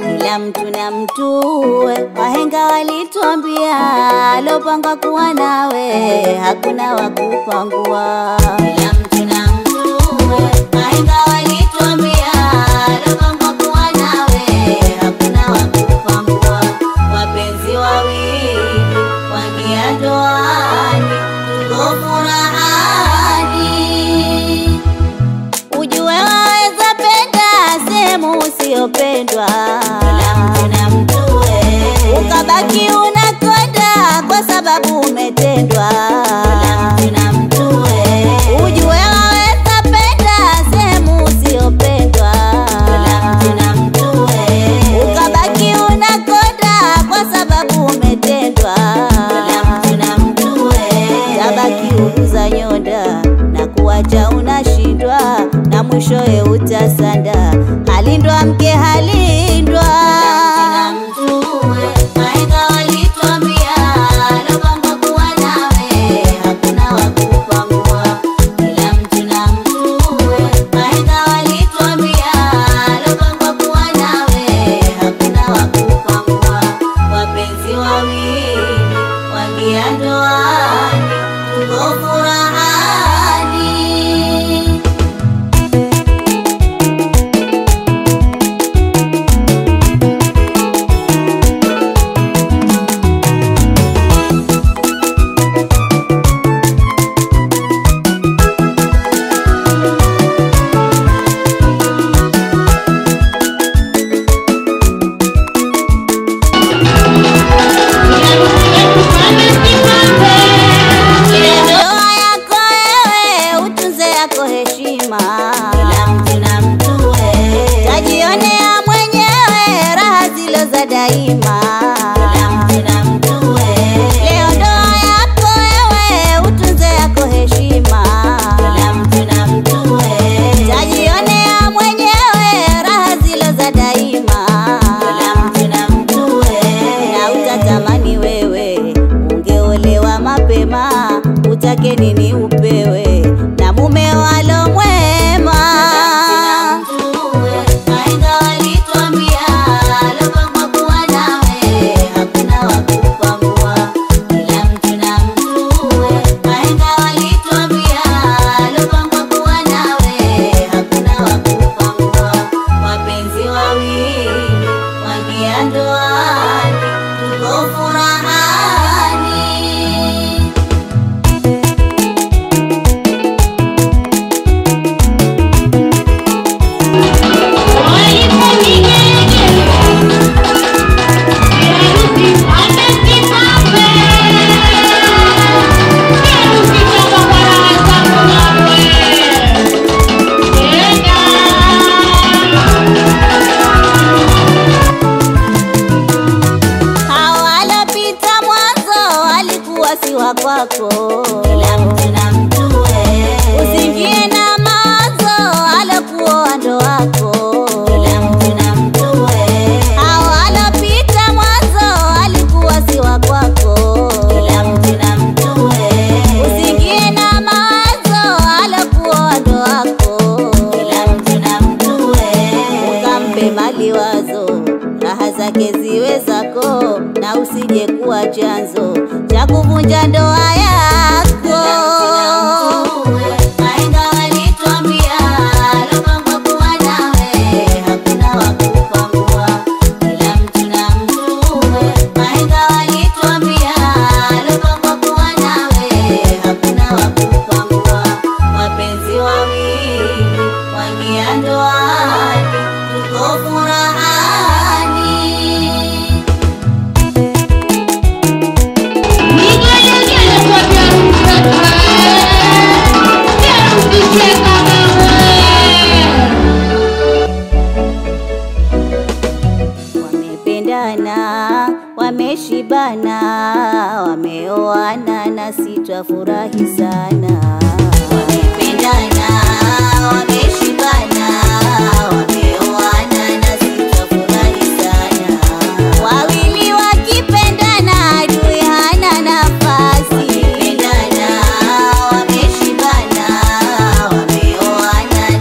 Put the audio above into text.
Kila mtu na mtuwe, wahenga walituambia, alopanga kuwa nawe hakuna wakupangua. Kila mtu na mtuwe, wahenga walituambia, alopanga kuwa nawe hakuna wakupangua. Wapenzi wawili waingia ndoani, tuko furahani. Ujue waweza penda sehemu usiyopendwa. Kila mtu na mtuwe, ukabaki unakonda kwa sababu umetendwa. Kila mtu na mtuwe, ujue waweza penda sehemu usiyopendwa. Kila mtu na mtuwe, ukabaki unakonda kwa sababu umetendwa. Kila mtu na mtuwe, tabaki ukuza nyonda na kuacha unashindwa, na mwishowe utasanda. Halindwa mke halindwa. Kila mtu na mtuwe, wahenga walituambia, alopanga kuwa nawe hakuna wakupangua. Kila mtu na mtuwe, wahenga walituambia, alopanga kuwa nawe hakuna wakupangua. Wapenzi wawili waingia ndoani, tuko furahani. Kila mtu na mtuwe, tajionea mwenyewe raha zilo za daima. Kila mtu na mtuwe, leo ndoa yako wewe utunze yako heshima. Kila mtu na mtuwe, tajionea mwenyewe raha zilo za daima. Kila mtu na mtuwe, na utatamani wewe ungeolewa mapema, utake nini upewe na mume walo mwema. Kila mtu na mtuwe, wahenga walituambia, alopanga kuwa nawe hakuna wakupangua. Kila mtu na mtuwe, wahenga walituambia, alopanga kuwa nawe hakuna wakupangua. Wapenzi wawili waingia ndoani, tuko furahani. Siwa kwako. Kila mtu na mtuwe, usingie na mawazo alokuoa ndo wako. Kila mtu na mtuwe, hao alopita mwanzo alikuwa siwa kwako. Kila mtu na mtuwe, usingie na mawazo alokuoa ndo wako. Kila mtu na mtuwe, ukampe mali wazo, raha zake ziwe zako, na usije kuwa chanzo cha kuvunja ndoa yako. Kila mtu na mtuwe, wahenga walituambia, alopanga kuwa nawe hakuna wakupangua. Kila mtu na mtuwe, wahenga walituambia, alopanga kuwa nawe hakuna wakupangua. Wapenzi wawili waingia ndoani, tuko furahani. Wamependana, wameshibana, wameoana na sitafurahi sana. Wamependana, wameshibana, wameoana na sitafurahi sana. Wawili wakipendana adui hana nafasi. Wamependana, wameshibana, wameoana